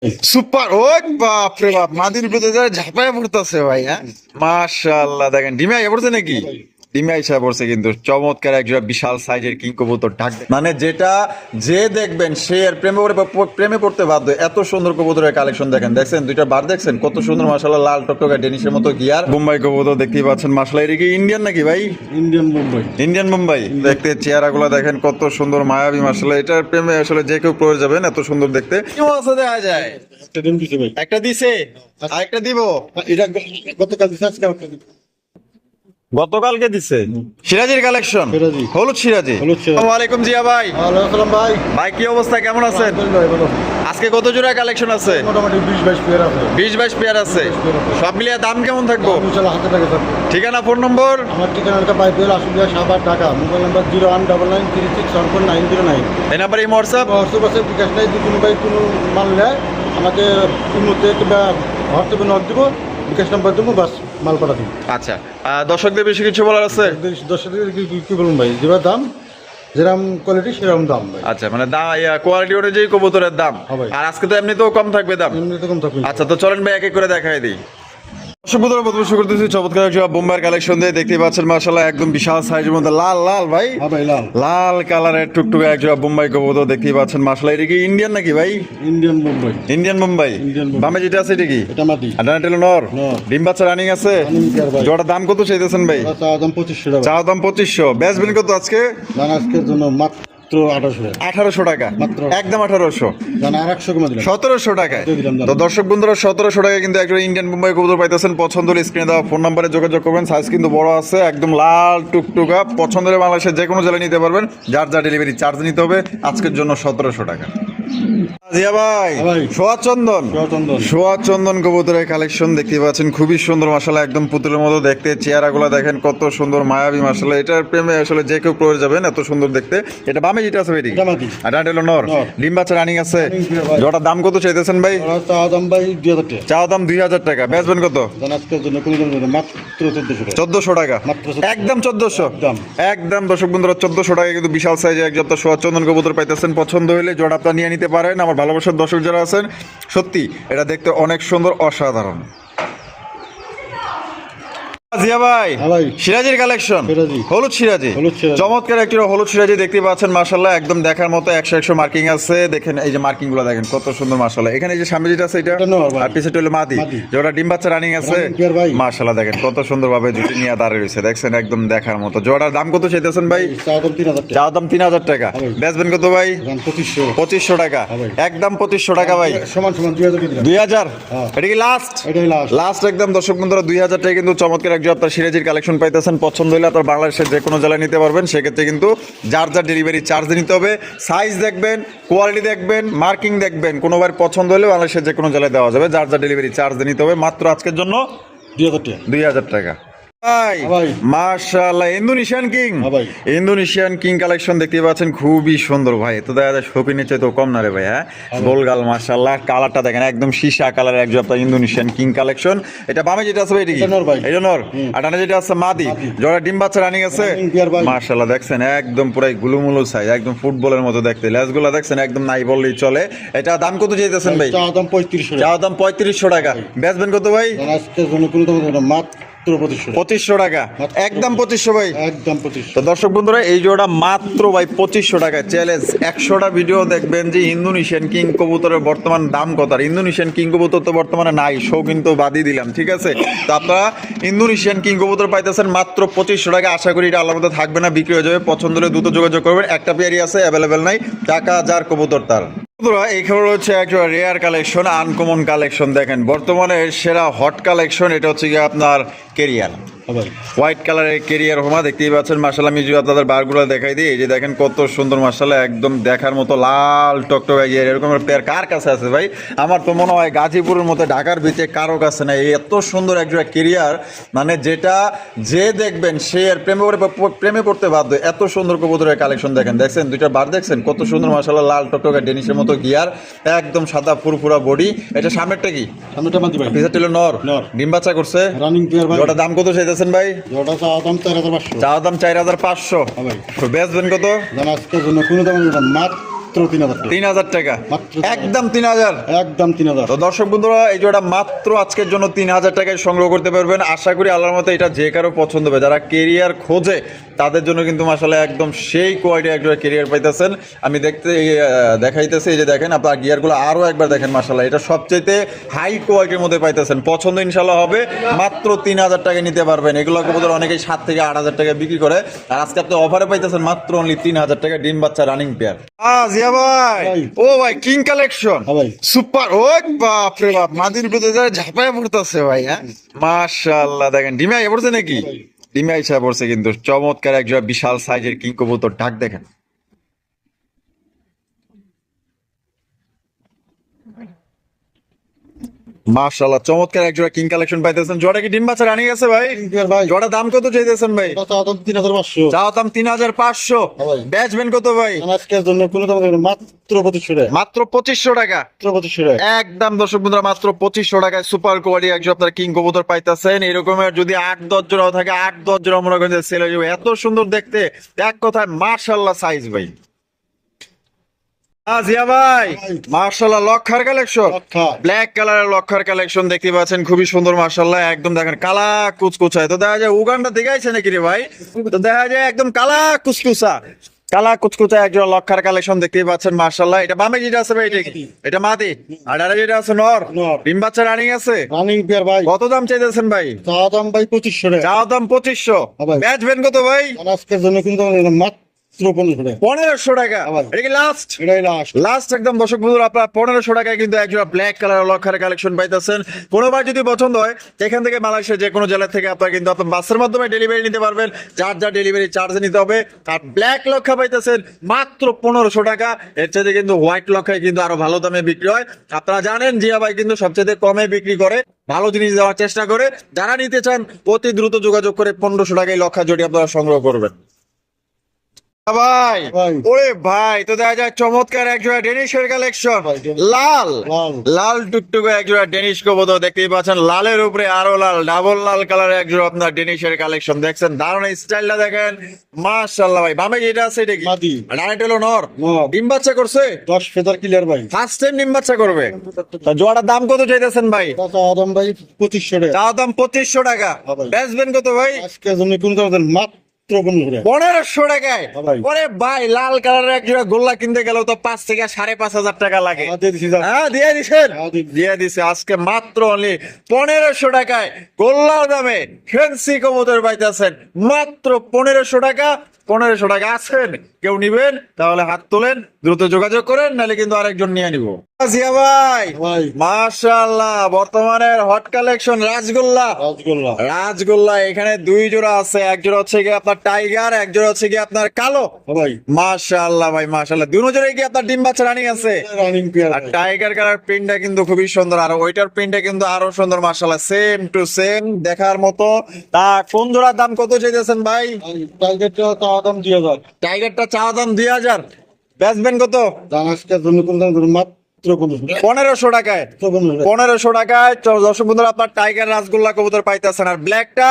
Super ওই বাপ রে বাপ মাদির ভিতরে ঝাঁপায় পড়তেছে ভাই। হ্যাঁ মাশাআল্লাহ, দেখেন ডিমে আইয়া পড়ছে নাকি? ডিমে আইসা পড়ছে কিন্তু চমৎকার একজোড়া বিশাল সাইজের কিং কবুতর ঢাক, মানে যেটা যে দেখবেন সে এর প্রেমে পড়তে বাধ্য। এত সুন্দর কবুতরের কালেকশন দেখেন, দেখছেন দুইটা বার দেখছেন কত সুন্দর মাশাআল্লাহ, লাল টকটকা ডেনিশের মতো গিয়ার বোম্বাই কবুতর দেখতেই পাচ্ছেন মাশাআল্লাহ। এটা কি ইন্ডিয়ান নাকি ভাই? ইন্ডিয়ান মুম্বাই। ইন্ডিয়ান মুম্বাই। দেখতে চেহারাগুলো দেখেন কত সুন্দর মায়াবী মাশাআল্লাহ, এটার প্রেমে আসলে যে কেউ পড়ে যাবেন, এত সুন্দর দেখতে। কি অবস্থা দেখা যায়? একটা ডিম দিছে ভাই। একটা দিছে আর একটা দিব। এটা গতকাল দিছে, আজকে একটা দিছে। গতকালকে দিছে সিরাজির কালেকশন, সিরাজি। হলুদ সিরাজি। হলুদ সিরাজি। আসসালামু আলাইকুম জিয়া ভাই। ওয়ালাইকুম আসসালাম ভাই। ভাই কি অবস্থা, কেমন আছেন? আলহামদুলিল্লাহ ভালো। আজকে কত জোড়া কালেকশন আছে? মোটামুটি 20-22 পেয়ার আছে। 20-22 পেয়ার আছে। সব মিলিয়ে দাম কেমন থাকবো? ইনশাআল্লাহ হাতে টাকা থাকবে। ঠিকানা ফোন নম্বর? আমার ঠিকানাটা Bible Ashulia Savar Dhaka. Mobile number 01993614909। এই নাম্বারে হোয়াটসঅ্যাপ? হোয়াটসঅ্যাপ আছে, বিকাশ নাই। যদি কোনো ভাই কোনো মাল নেয় আমাকে ইমোতে কিংবা হোয়াটসঅ্যাপে নক দিব, বিকাশ নাম্বার দেবো, বাস মাল পাঠা দিব। আচ্ছা, দর্শকদের বেশি কিছু বলার আছে? 10 টাকা কি বলুন ভাই, যেটা দাম যেরকম কোয়ালিটি সেরকম দাম ভাই। আচ্ছা, মানে কোয়ালিটি অনুযায়ী কবুতরের দাম। হ্যাঁ ভাই। আর আজকে তো এমনিতেও কম থাকবে দাম। এমনি তো কম থাকবে। আচ্ছা, তো চলেন ভাই এক এক করে দেখাই দিই। সুন্দর প্রথমে শুরু করতেছি চমৎকার একটা বোম্বাইয়ের কালেকশন দিয়ে। দেখতেই পাচ্ছেন মাশাআল্লাহ একদম বিশাল সাইজের মধ্যে লাল লাল ভাই, হ্যাঁ ভাই লাল। লাল কালারের টুকটুকে একজোড়া বোম্বাই কবুতর দেখতেই পাচ্ছেন মাশাআল্লাহ। এটা কি ইন্ডিয়ান নাকি ভাই? Indian Mumbai. Indian Mumbai. Indian Mumbai. বামে যেটা আছে এটা কি? এটা মাটি। আর ডানা টেলো নর? নর। ডিম বাচ্চা রানিং আছে? রানিং পেয়ার ভাই। জোড়ার দাম কত চাইতেছেন ভাই? ওটা চা দাম 2500 টাকা। চা দাম 2500। বেচবেন কত আজকে? জান আজকের জন্য মাত্র 1800 টাকা। 1800 টাকা। মাত্র। একদম 1800। জান আর 100 কমে দিলাম। 1700 টাকায়। দিয়ে দিলাম দাম। তো দর্শক বন্ধুরা 1700 টাকায় কিন্তু একটা ইন্ডিয়ান মুম্বাই কবুতর পাইতেছেন। পছন্দ হলে স্ক্রিনে দেওয়া ফোন নাম্বারে যোগাযোগ করবেন। সাইজ কিন্তু বড় আছে, একদম লাল টুকটুকা। পছন্দ হলে বাংলাদেশের যে কোনো জেলায় নিতে পারবেন। যার যা ডেলিভারি চার্জ নিতে হবে। আজকের জন্য 1700 টাকা। জিয়া ভাই, হ্যাঁ ভাই। সোয়া চন্দন। চন্দন। সোয়া চন্দন কবুতরের কালেকশন দেখতে পাচ্ছেন, খুবই সুন্দর মাশাআল্লাহ, একদম পুতুলের মতো দেখতে। চেহারাগুলো দেখেন কত সুন্দর মায়াবী মাশাআল্লাহ, এটার প্রেমে আসলে যে কেউ পড়ে যাবেন, এত সুন্দর দেখতে। এটা বামে যেটা আছে এটি? এটা মাটি। আর ডানা টেলো নর। নর। ডিম বাচ্চা রানিং আছে? রানিং পেয়ার ভাই। জোড়ার দাম কত চাইতেছেন ভাই? ওটা চা দাম ভাই 2000 টাকা। চা দাম 2000 টাকা। বেচবেন কত? জান আজকের জন্য কোনো দাম নেই, মাত্র 1400 টাকা। 1400 টাকা। মাত্র 1400 একদম 1400। একদম। একদম দর্শক বন্ধুরা 1400 টাকা কিন্তু বিশাল সাইজে এক সপ্তাহ সোয়া চন্দন কবুতর পাইতেছেন। পছন্দ হলে জোড়া আপনারা নিয়ে নিতে পারেন। আমার ভালোবাসার দর্শক যারা আছেন, সত্যি এটা দেখতে অনেক সুন্দর, অসাধারণ। জিয়া ভাই, হ্যাঁ ভাই। সিরাজির কালেকশন, সিরাজি। হলুদ সিরাজি। হলুদ সিরাজি। চমৎকার একটি হলুদ সিরাজি দেখতে পাচ্ছেন মাশাআল্লাহ, একদম দেখার মতো 100 মার্কিং আছে। দেখেন এই যে মার্কিং গুলো দেখেন কত সুন্দর মাশাআল্লাহ। এখানে এই যে সামনে যেটা আছে এটা এটা নর ভাই। আর পিছে হলো মাদি। মাদি। যেটা ডিম বাচ্চা রানিং আছে রানিং পেয়ার ভাই। মাশাআল্লাহ, দেখেন কত সুন্দর ভাবে জুটি নিয়ে দাঁড়িয়ে রয়েছে, দেখছেন একদম দেখার মতো। জোড়ার দাম কত চাইতেছেন ভাই? চা দাম 3000 টাকা। চা দাম 3000 টাকা। হ্যাঁ ভাই। বেচবেন কত ভাই? জান 2500। 2500 টাকা। হ্যাঁ ভাই। একদম 2500 টাকা ভাই। সমান সমান 2000 দিয়ে দিলাম। 2000। হ্যাঁ। এটা কি লাস্ট? এটাই লাস্ট। লাস্ট একদম দর্শক বন্ধুরা 2000 টাকা কিন্তু চমৎকার একজন আপনার সিরাজির কালেকশন পাইতেছেন। পছন্দ হলে আপনার বাংলাদেশের যে কোনো জেলায় নিতে পারবেন। সেক্ষেত্রে কিন্তু যার যার ডেলিভারি চার্জ নিতে হবে। সাইজ দেখবেন, কোয়ালিটি দেখবেন, মার্কিং দেখবেন, কোনোবার পছন্দ হলে বাংলাদেশের যে কোনো জেলায় দেওয়া যাবে। যার যার ডেলিভারি চার্জ নিতে হবে। মাত্র আজকের জন্য 2000 টাকা। 2000 টাকা। ভাই ভাই। মাশাআল্লাহ, ইন্দোনেশিয়ান কিং। হ্যাঁ ভাই। ইন্দোনেশিয়ান কিং কালেকশন দেখতে পাচ্ছেন, খুবই সুন্দর ভাই। তো দেখা যায় শৌখিনের চাইতে কম না রে ভাই। হ্যাঁ, গোলগাল মাশাআল্লাহ, কালারটা দেখেন একদম সীসা কালারের একজন আপনার ইন্দোনেশিয়ান কিং কালেকশন। এটা বামে যেটা আছে ভাই এটা কি? এটা নর ভাই। এটা নর। আর ডানে যেটা আছে মাদি। জোড়া ডিম বাচ্চা রানিং আছে রানিং পেয়ার ভাই। মাশাআল্লাহ, দেখছেন একদম পুরাই গুলুমুলু সাইজ, একদম ফুটবলের মতো দেখতে। লেজগুলো দেখছেন একদম নাই বললেই চলে। এটা দাম কত চাইতেছেন ভাই? চা দাম 3500 টাকা। চা দাম 3500 টাকা। বেচবেন কত ভাই? জান আজকের জন্য কোনো দাম নেই, মাত্র 2500 টাকা। 2500 টাকা। একদম 2500 ভাই। একদম 2500। তো দর্শক বন্ধুরা এই জোড়া মাত্র ভাই 2500 টাকায়। চ্যালেঞ্জ 100টা ভিডিও দেখবেন যে ইন্দোনেশিয়ান কিং কবুতরের বর্তমান দাম কত। আর ইন্দোনেশিয়ান কিং কবুতর তো বর্তমানে নাই, শো কিন্তু বাদই দিলাম, ঠিক আছে? তো আপনারা ইন্দোনেশিয়ান কিং কবুতর পাইতেছেন মাত্র 2500 টাকা। আশা করি এটা আল্লাহর মধ্যে থাকবে না, বিক্রি হয়ে যাবে। পছন্দ হলে দ্রুত যোগাযোগ করবেন। একটা পেয়ারই আছে, অ্যাভেলেবেল নাই। টাকা যার কবুতর তার। বন্ধুরা এই খবর হচ্ছে একটা রেয়ার কালেকশন, আনকমন কালেকশন। দেখেন বর্তমানে সেরা হট কালেকশন, এটা হচ্ছে গিয়ে আপনার কেরিয়ার। হ্যাঁ ভাই। হোয়াইট কালারের কেরিয়ার হোমা দেখতেই পাচ্ছেন মাশাআল্লাহ। আমি যদি আপনাদের বারগুলো দেখাই দিই, এই যে দেখেন কত সুন্দর মাশাআল্লাহ, একদম দেখার মতো লাল টকটকা গিয়ে এরকম পেয়ার কার কাছে আছে ভাই? আমার তো মনে হয় গাজীপুরের মতো ঢাকার ভিতরে কারো কাছে নাই এত সুন্দর একজোড়া কেরিয়ার, মানে যেটা যে দেখবেন সে এর প্রেমে পড়তে বাধ্য। এত সুন্দর কবুতরের কালেকশন দেখেন, দেখছেন দুইটা বার দেখছেন কত সুন্দর মাশাআল্লাহ, লাল টকটকা ডেনিশের মতো গিয়ার, একদম সাদা ফুরফুরা বডি। এটা সামনেরটা কি? সামনেটা মাটি ভাই। পিছারটা হলো নর। নর। ডিম বাচ্চা করছে। রানিং পেয়ার ভাই। ওটা দাম কত চাইতেছেন ভাই? ওটা চা দাম 4500। চা দাম 4500। হ্যাঁ ভাই। বেচবেন কত? জান আজকের জন্য কোনো দাম নেই, মাত্র মাত্র 3000 টাকা। 3000 টাকা, মাত্র একদম 3000। একদম 3000। তো দর্শক বন্ধুরা এই জোড়া মাত্র আজকের জন্য 3000 টাকায় সংগ্রহ করতে পারবেন। আশা করি আল্লাহর মতো এটা যে কারো পছন্দ হবে, যারা কেরিয়ার খোঁজে তাদের জন্য কিন্তু মাশাআল্লাহ একদম সেই কোয়ালিটি একটা কেরিয়ার পাইতেছেন। আমি দেখাইতেছি, এই যে দেখেন আপনার গিয়ারগুলো আরো একবার দেখেন, মাশাআল্লাহ এটা সবচেয়ে হাই কোয়ালিটির মধ্যে পাইতেছেন। পছন্দ ইনশাআল্লাহ হবে, মাত্র 3000 টাকায় নিতে পারবেন। এগুলো কবুতর অনেকেই 7 থেকে 8000 টাকা বিক্রি করে, আর আজকে আপনি অফারে পাইতেছেন মাত্র অনলি 3000 টাকা ডিম বাচ্চা রানিং পেয়ার। জিয়া ভাই, ভাই। ও ভাই কিং কালেকশন হ্যাঁ ভাই। সুপার, ও বাপ রে বাপ, মাদির ভিতরে ঝাঁপায় পড়তেছে ভাই। হ্যাঁ মাশাআল্লাহ, দেখেন ডিমে আইয়া পড়ছে নাকি? ডিমে আইসা পড়ছে কিন্তু চমৎকার একজোড়া বিশাল সাইজের কিং কবুতর। ডাক দেখেন, মাশাআল্লাহ চমৎকার একজোড়া কিং কালেকশন পাইতেছেন। জোড়া কি ডিম বাচ্চা রানিং আছে ভাই? ভাই জোড়া দাম কত চাইতেছেন ভাই? এটা তো 3500। চাও দাম 3500, ভাই। বেচবেন কত ভাই? আজকের জন্য কোনো দাম দেবেন মাত্র 2500 টাকা। মাত্র 2500 টাকা, মাত্র 2500 টাকা। একদম দর্শক বন্ধুরা মাত্র 2500 টাকায় সুপার কোয়ালিটি একজন আপনার কিং কবুতর পাইতেছেন। এরকমের যদি 8-10 জোড়াও থাকে, 8-10 জোড়া মনে করেন সেল হয়ে যাবে, এত সুন্দর দেখতে। এক কথায় মাশাআল্লাহ সাইজ ভাই। জিয়া ভাই মাশাআল্লাহ লক্ষার কালেকশন, লক্ষা। ব্ল্যাক কালারের লক্ষার কালেকশন দেখতে পাচ্ছেন, খুবই সুন্দর মাশাআল্লাহ। একদম দেখেন কালা কুচকুচায়, তো দেখা যায় উগান্ডা থেকে আইছে নাকি রে ভাই? তো দেখা যায় একদম কালা কুচকুচা, কালা কুচকুচা একজন লক্ষার কালেকশন দেখতে পাচ্ছেন মাশাআল্লাহ। এটা বামে যেটা আছে ভাই এটা কি? এটা মাদি, আর আরে যেটা আছে নর। নর। ডিম বাচ্চা রানিং আছে। রানিং পেয়ার ভাই। কত দাম চাইতেছেন ভাই? চা দাম ভাই 2500 টাকা। চাওয়া দাম 2500, হ্যাঁ ভাই। বেচবেন কত ভাই? আজকের জন্য কিন্তু দাম দেবেন মাত্র 1500 টাকা। 1500 টাকা, হ্যাঁ ভাই। এটা কি লাস্ট? এটাই লাস্ট। লাস্ট একদম দর্শক বন্ধুরা আপনার 1500 টাকায় কিন্তু একজোড়া ব্ল্যাক কালার লক্ষার কালেকশন পাইতেছেন। কোনোবার যদি পছন্দ হয় এখান থেকে মালয়েশিয়া যে কোনো জেলা থেকে আপনার কিন্তু আপনার বাসের মাধ্যমে ডেলিভারি নিতে পারবেন, যার যা ডেলিভারি চার্জ নিতে হবে। আর ব্ল্যাক লক্ষা পাইতেছেন মাত্র 1500 টাকা। এর চাইতে কিন্তু হোয়াইট লক্ষায় কিন্তু আরো ভালো দামে বিক্রি হয়। আপনারা জানেন জিয়া ভাই কিন্তু সবচেয়ে কমে বিক্রি করে, ভালো জিনিস দেওয়ার চেষ্টা করে। যারা নিতে চান অতি দ্রুত যোগাযোগ করে 1500 টাকায় লক্ষা জোড়ি আপনারা সংগ্রহ করবেন। ভাই ভাই। ওরে ভাই, তো দেখা যায় চমৎকার একজোড়া ডেনিশের কালেকশন, ভাই, লাল লাল। লাল টুকটুকে একজোড়া ডেনিশ কবুতর দেখতেই পাচ্ছেন। লালের উপরে আরো লাল, ডাবল লাল কালার একজোড়া আপনার ডেনিশের কালেকশন দেখছেন। দারুণ স্টাইলটা দেখেন মাশাআল্লাহ ভাই। বামে যেটা আছে এটা কি? মাদি। ডানেট হলো নর। নর। ডিম বাচ্চা করছে? 10 ফেদার ক্লিয়ার ভাই। ফার্স্ট টাইম ডিম বাচ্চা করবে। তা জোড়াটার দাম কত চাইতেছেন ভাই? চা দাম ভাই 2500 টাকা। চাওয়া দাম 2500 টাকা, হ্যাঁ ভাই। বেচবেন কত ভাই? আজকের জন্য কোনো দাম দেবেন মাত্র 1500 টাকা। 1500 টাকায়। হ্যাঁ ভাই। ওরে ভাই, লাল কালারের এক জোড়া গোল্লা কিনতে গেলেও তো 5 থেকে 5,500 টাকা লাগে। দিয়ে দিছি যা। হ্যাঁ দিয়ে দিছেন, হ্যাঁ, দিয়ে দিছি। দিয়ে দিছে আজকে মাত্র অনলি 1500 টাকায় গোল্লার দামে ফ্যান্সি কবুতর পাইতেছেন মাত্র 1500 টাকা। 1500 টাকা আছেন, কেউ নিবেন তাহলে হাত তোলেন, দ্রুত যোগাযোগ করেন, নাহলে কিন্তু আরেকজন নিয়ে নিব। জিয়া ভাই ভাই। মাশাআল্লাহ বর্তমানের হট কালেকশন রাজগোল্লা। রাজগোল্লা। রাজগোল্লা এখানে 2 জোড়া আছে, এক জোড়া হচ্ছে কি আপনার টাইগার, এক জোড়া হচ্ছে কি আপনার কালো। হ্যাঁ ভাই। মাশাআল্লাহ ভাই মাশাআল্লাহ, দুনো জোড়াই কি আপনার ডিম বাচ্চা রানিং আছে? রানিং পেয়ার আর ভাই। টাইগার কালার প্রিন্টটা কিন্তু খুবই সুন্দর, আর ওইটার প্রিন্টটা কিন্তু আরো সুন্দর মাশাআল্লাহ, সেম টু সেম দেখার মতো। তা কোন জোড়ার দাম কত চাইতেছেন ভাই? টার্গেটটা চা দাম 2000। টাইগারটা চাওয়া দাম 2000, বেচবেন কত? দাম আজকের জন্য কোনো দাম দেবেন মাত্র 1500 1500 টাকায়। 1500 টাকায় দর্শক বন্ধুরা আপনার টাইগার রাসগোল্লা কবুতর পাইতেছেন। আর ব্ল্যাকটা?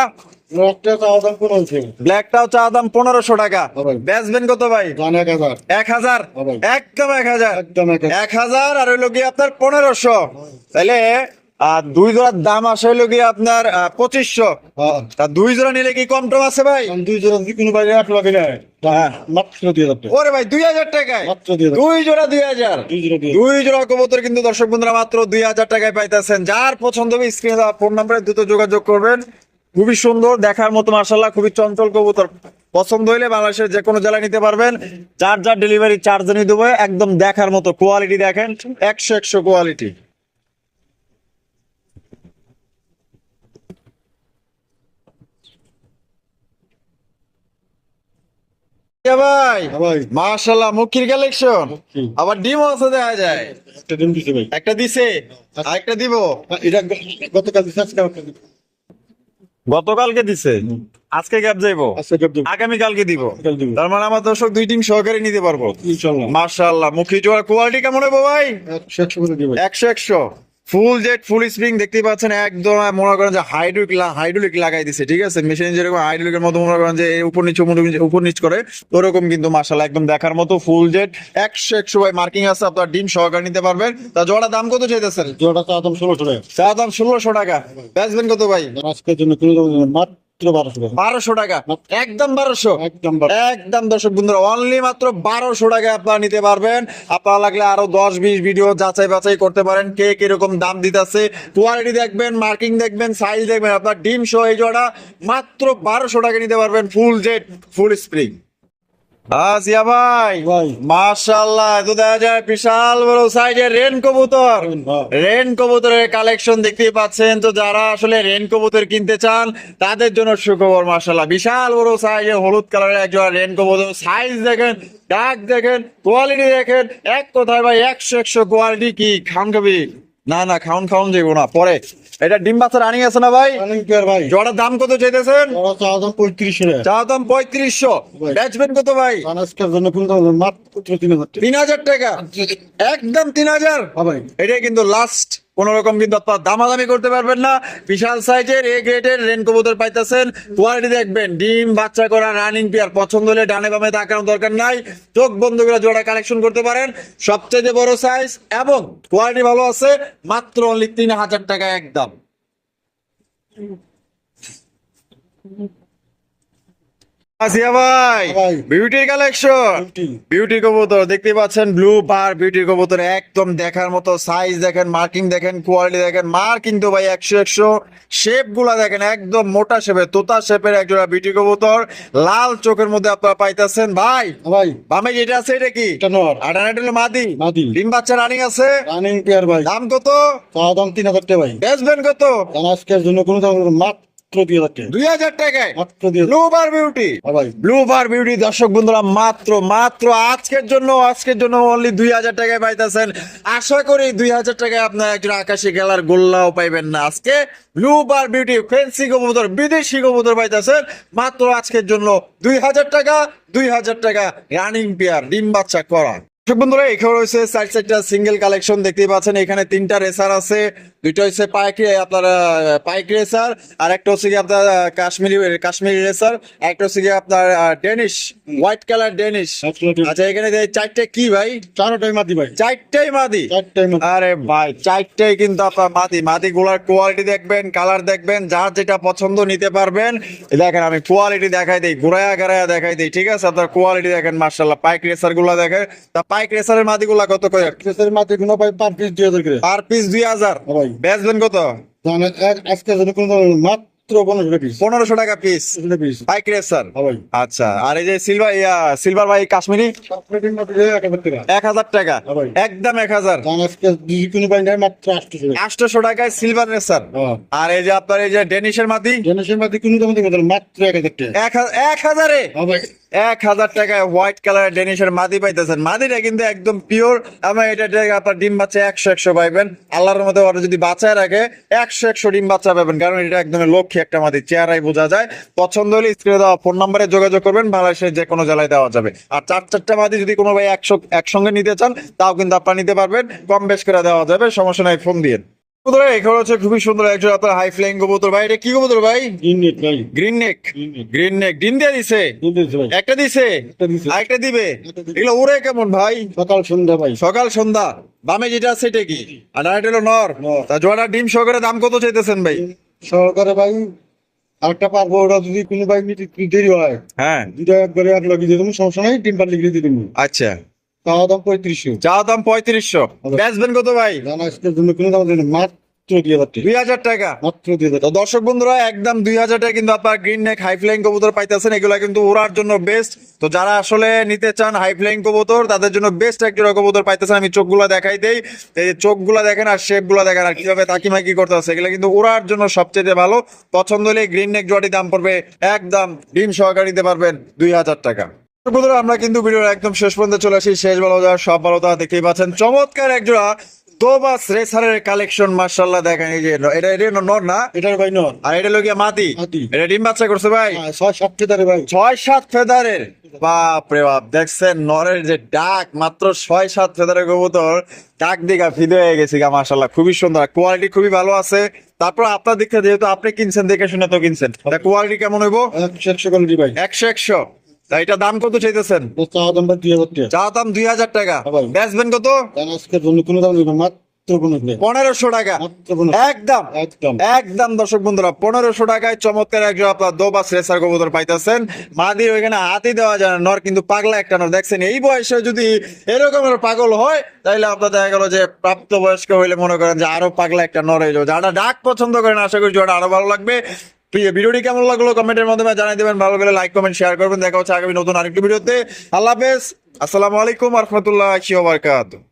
একটা চা দাম 1500। ব্ল্যাকটাও চাওয়া দাম 1500 টাকা, হ্যাঁ ভাই। বেচবেন কত ভাই? দাম 1000। 1000, হ্যাঁ ভাই। একদম 1000। একদম 1000। 1000 আর হইলো গিয়ে আপনার 1500, তাহলে দুই জোড়ার দাম আসে হইলো গিয়ে আপনার 2500। হ্যাঁ। তা 2 জোড়া নিলে কি কম টম আছে ভাই? আমি 2 জোড়া যদি কোনো বাইরে 1 লাখ নেয় হ্যাঁ। মাত্র 2000 টাকা। ওরে ভাই 2000 টাকায় মাত্র 2000। 2 জোড়া 2000। 2 জোড়া 2000। 2 জোড়া কবুতর কিন্তু দর্শক বন্ধুরা মাত্র 2000 টাকায় পাইতেছেন। যার পছন্দ হবে স্ক্রিনে দেওয়া ফোন নাম্বারে দ্রুত যোগাযোগ করবেন। খুবই সুন্দর দেখার মতো মাশাআল্লাহ, খুবই চঞ্চল কবুতর। পছন্দ হইলে বাংলাদেশের যে কোনো জেলায় নিতে পারবেন, যার যার ডেলিভারি চার্জ নিয়ে দেবো। একদম দেখার মতো কোয়ালিটি দেখেন, 100 কোয়ালিটি। ভাই হ্যাঁ ভাই। মাশাআল্লাহ মুখির কালেকশন, মুখী। আবার ডিমও আছে দেখা যায়। একটা ডিম দিছে ভাই। একটা দিছে, আরেকটা দিব। এটা গতকাল দিছে, আজকে একটা দিছে। গতকালকে দিছে, আজকে গ্যাপ যাইবো, আজকে গেপ দিব। আগামী কালকে দিব। কাল দিব। তার মানে আমার দর্শক 2 টিম সহকারে নিতে পারবো। ইনশাআল্লাহ। মাশাআল্লাহ মুখি জোড়ার কোয়ালিটি কেমন হবে ভাই? 100 করে দিব ভাই। 100। ফুল জেট ফুল স্প্রিং দেখতে পাচ্ছেন, একদম মনে করেন যে হাইড্রোলিক লাগাই দিছে, ঠিক আছে, মেশিন যেরকম হাইড্রোলিকের মতো মনে করেন যে উপর নিচ উপর নিচ করে, ওরকম কিন্তু মাশাআল্লাহ একদম দেখার মতো ফুল জেট 100 ভাই মার্কিং আছে, আপনার ডিম সহকারে নিতে পারবেন। তা জোড়া দাম কত চাইতেছেন? জোড়া চা দাম 1600 টাকা। চা দাম 1600 টাকা, বেচবেন কত ভাই? আজকের জন্য কোনো দাম নেই, মাত্র 1200 টাকা। 1200 টাকা, একদম 1200, একদম 1200। একদম দর্শক বন্ধুরা অনলি মাত্র 1200 টাকায় আপনারা নিতে পারবেন। আপনারা লাগলে আরো 10-20 ভিডিও যাচাই বাছাই করতে পারেন, কে কিরকম দাম দিতেছে, কোয়ালিটি দেখবেন, মার্কিং দেখবেন, সাইজ দেখবেন। আপনার ডিম সহ এই জোড়া মাত্র 1200 টাকা নিতে পারবেন, ফুল জেট ফুল স্প্রিং। জিয়া ভাই, ভাই। মাশাআল্লাহ, তো দেখা যায় বিশাল বড় সাইজের রেন কবুতর। রেন কবুতরের কালেকশন দেখতেই পাচ্ছেন। তো যারা আসলে রেন কবুতর কিনতে চান তাদের জন্য সুখবর, মাশাআল্লাহ বিশাল বড় সাইজের হলুদ কালারের একজোড়া রেন কবুতর। সাইজ দেখেন, ডাক দেখেন, কোয়ালিটি দেখেন, এক কথায় ভাই 100 কোয়ালিটি। কি খাওন খাবি? না না, খাওন যাবো না পরে। এটা ডিম বাচ্চা রানিং আছে না ভাই? রানিং পেয়ার ভাই। জোড়ার দাম কত চাইতেছেন? জোড়া চা দাম 3500 টাকা। চা দাম 3500, ভাই। বেচবেন কত ভাই? আজকের জন্য কোনো দাম নেই, মাত্র 3000 টাকা। 3000 টাকা, একদম 3000। হ্যাঁ ভাই। এটাই কিন্তু লাস্ট, কোন রকম কিন্তু আপনার দামাদামি করতে পারবেন না। বিশাল সাইজের এ গ্রেডের রেন কবুতর পাইতেছেন। কোয়ালিটি দেখবেন, ডিম বাচ্চা করা রানিং পেয়ার। পছন্দ হলে ডানে বামে তাকানোর দরকার নাই, চোখ বন্ধ করে জোড়া কালেকশন করতে পারেন। সবচেয়ে বড় সাইজ এবং কোয়ালিটি ভালো আছে, মাত্র অনলি 3000 টাকা একদম। আসিয়া ভাই, ভাই। বিউটির কালেকশন, Beauty। বিউটি কবুতর দেখতে পাচ্ছেন, ব্লু বার বিউটি কবুতর, একদম দেখার মতো। সাইজ দেখেন, মার্কিং দেখেন, কোয়ালিটি দেখেন। মার্কিং তো ভাই 100 শেপ গুলা দেখেন, একদম মোটা শেপের, তোতা শেপের একজোড়া বিউটি কবুতর। লাল চোখের মধ্যে আপনারা পাইতেছেন ভাই। ভাই। বামে যেটা আছে এটা কি? এটা নর। আর ডানাটা হলো মাদি। মাদি। ডিম বাচ্চা রানিং আছে। রানিং পেয়ার ভাই। দাম কত? চা দাম 3000 টাকা ভাই। বেচবেন কত? আজকের জন্য কোনো দাম নেই, মাত্র 2000 টাকা। 2000 টাকায় মাত্র 2000। ব্লু বার বিউটি। হ্যাঁ ভাই। ব্লু বার বিউটি দর্শক বন্ধুরা মাত্র আজকের জন্য অনলি 2000 টাকায় পাইতেছেন। আশা করি 2000 টাকায় আপনার একজন আকাশি খেলার গোল্লাও পাইবেন না। আজকে ব্লু বার বিউটি ফেন্সি কবুতর, বিদেশি কবুতর পাইতেছেন মাত্র আজকের জন্য 2000 টাকা। 2000 টাকা রানিং পেয়ার, ডিম বাচ্চা করা। দর্শক বন্ধুরা, এখানে রয়েছে সাইডটা সিঙ্গেল কালেকশন দেখতেই পাচ্ছেন। এখানে 3টা রেসার আছে, দুইটা হচ্ছে পাইক রেসার, আর একটা হচ্ছে কি আপনার কাশ্মীরি রেসার, একটা হচ্ছে কি আপনার ডেনিশ, হোয়াইট কালার ডেনিশ। আচ্ছা, এখানে 4টে কি ভাই? চারটাই মাদি ভাই। 4টাই মাদি। 4টাই মাদি। আরে ভাই, 4টাই কিন্তু আপনার মাদি গুলার কোয়ালিটি দেখবেন, কালার দেখবেন, যার যেটা পছন্দ নিতে পারবেন। দেখেন আমি কোয়ালিটি দেখাই দিই, ঘুরায়া দেখাই দিই, ঠিক আছে? আপনার কোয়ালিটি দেখেন, মাশাআল্লাহ। পাইক রেসার গুলা দেখেন। তা পাইক রেসারের মাদি গুলা কত করে? কেসের মাদি গুলো ভাই পার পিস 2000 করে। Per piece 2000। হ্যাঁ ভাই। বেচবেন কত? আজকের জন্য কোনো দাম নেই, মাত্র 1500 টাকা পিস। 1500 টাকা পিস, 1500 টাকা পিস। পাইক রেসার। হ্যাঁ ভাই। আচ্ছা, আর এই যে সিলভার ভাই কাশ্মীরি, সবকটির মধ্যে 1000 টাকা। 1000 টাকা, হ্যাঁ ভাই। একদম 1000। আজকে যদি কোনো পাই নাই, মাত্র 800 টাকা। 800 টাকায় সিলভার রেসার। হ্যাঁ। আর এই যে আপনার এই যে ডেনিশের মাদি, জেনেশের মাদি কোনো দাম দিবেন মাত্র 1000 টাকা। 1000-এ হ্যাঁ ভাই। 1000 টাকায় হোয়াইট কালারের ডেনিশের মাদি পাইতেছেন। মাদিটা কিন্তু একদম পিওর। আমার এটা থেকে আপনার ডিম বাচ্চা 100 পাইবেন। আল্লাহর মধ্যে ওরা যদি বাঁচায় রাখে 100 ডিম বাচ্চা পাবেন, কারণ এটা একদম লক্ষ্মী একটা মাদি, চেহারাই বোঝা যায়। পছন্দ হলে স্ক্রিনে দেওয়া ফোন নাম্বারে যোগাযোগ করবেন, বাংলাদেশের যে কোনো জেলায় দেওয়া যাবে। আর 4টা মাদি যদি কোনো ভাই একসঙ্গে নিতে চান, তাও কিন্তু আপনারা নিতে পারবেন, কম বেশ করে দেওয়া যাবে, সমস্যা নাই, ফোন দিয়ে। এখানে হচ্ছে খুবই সুন্দর একজন আপনার হাই ফ্লাইং কবুতর ভাই। এটা কি কবুতর ভাই? ইউনিট ভাই। গ্রিন নেক। Green neck। গ্রিন নেক, ডিম দিয়ে দিছে? ইউনিট ভাই। একটা দিছে, একটা দিছে। আরেকটা দিবে। একটা দিবে। এগুলো ওরে কেমন ভাই? সকাল সন্ধ্যা ভাই। সকাল সন্ধ্যা। বামে যেটা আছে এটা কি? আর আরেকটা হলো নর। নর। তা জোড়া ডিম সহকারে দাম কত চাইতেছেন ভাই? সহকারে ভাই আরেকটা পারবো, ওটা যদি কোনো ভাই নিতে দেরি হয়, হ্যাঁ, দুটা একবারে এক লগে দিয়ে দেবো, সমস্যা নাই। ডিম পারলে গিয়ে দিয়ে দেবো। আচ্ছা। তাও দাম 3500। চা দাম 3500। বেচবেন কত ভাই? জানা আজকের জন্য কোনো দাম দেবেন মাত্র 2000 টাকা। 2000 টাকা। মাত্র 2000 তো টাকা। দর্শক বন্ধুরা, একদম 2000 টাকা কিন্তু আপনার গ্রিন নেক হাই ফ্লাইং কবুতর পাইতেছেন। এগুলা কিন্তু ওড়ার জন্য বেস্ট। তো যারা আসলে নিতে চান হাই ফ্লাইং কবুতর, তাদের জন্য বেস্ট একটা কবুতর পাইতেছেন। আমি চোখগুলা দেখাই দেই, এই যে চোখগুলা দেখেন আর শেপগুলা দেখেন, আর কিভাবে তাকিমাকি করতে আছে, এগুলা কিন্তু ওড়ার জন্য সবচেয়ে ভালো। পছন্দ হলে গ্রিন নেক জোড়াটি দাম পড়বে একদম ডিম সহকারে নিতে পারবেন 2000 টাকা। বন্ধুরা, আমরা কিন্তু ভিডিওর একদম শেষ পর্যন্ত চলে আসি। শেষ ভালো যাওয়ার সব ভালো তা দেখতেই পাচ্ছেন। চমৎকার একজোড়া দোবাস রেসারের কালেকশন মাশাআল্লাহ দেখেন এই যে এটা নর না, এটার ভাই নর। আর এটা লগিয়া মাটি। মাদি। এটা ডিম বাচ্চা করছে ভাই, 6-7 ফেদারে ভাই। 6-7 ফেদারের। বাপ রে বাপ, দেখছেন নরের যে ডাক, মাত্র 6-7 ফেদারের কবুতর, ডাক দিঘা ফিদে হয়ে গেছে গা মাশাআল্লাহ, খুবই সুন্দর, কোয়ালিটি খুবই ভালো আছে। তারপর আপনার দিক থেকে যেহেতু আপনি কিনছেন, দেখে শুনে তো কিনছেন, কোয়ালিটি কেমন হইবো? 100 কোয়ালিটি ভাই। 100-100। তা এটা দাম কত চাইতেছেন? তো চাওয়া দাম ভাই 2000 টাকা। চা দাম 2000 টাকা, ভাই। বেচবেন কত? কারণ আজকের জন্য কোনো দাম নেই, মাত্র 1500 টাকা মাত্র 1500। একদম একদম। একদম। দর্শক বন্ধুরা, 1500 টাকায় চমৎকার একজন আপনার দোবাস রেসার কবুতর পাইতেছেন। মাদির ওইখানে হাতি দেওয়া যায় না, নর কিন্তু পাগলা একটা নর। দেখছেন এই বয়সে যদি এরকমের পাগল হয়, তাইলে আপনার দেখা গেল যে প্রাপ্তবয়স্ক হইলে মনে করেন যে আরো পাগলা একটা নর হইলো। যারা ডাক পছন্দ করেন, আশা করি জোড়াটা আরো ভালো লাগবে। প্রিয় ভিডিওটি কেমন লাগলো কমেন্টের মাধ্যমে জানাই দেবেন, ভালো করে লাইক কমেন্ট শেয়ার করবেন। দেখা হচ্ছে আগামী নতুন আরেকটি ভিডিওতে। আল্লাহ হাফেজ, আসসালামু আলাইকুম ওয়া রাহমাতুল্লাহি ওয়া বারাকাতুহু।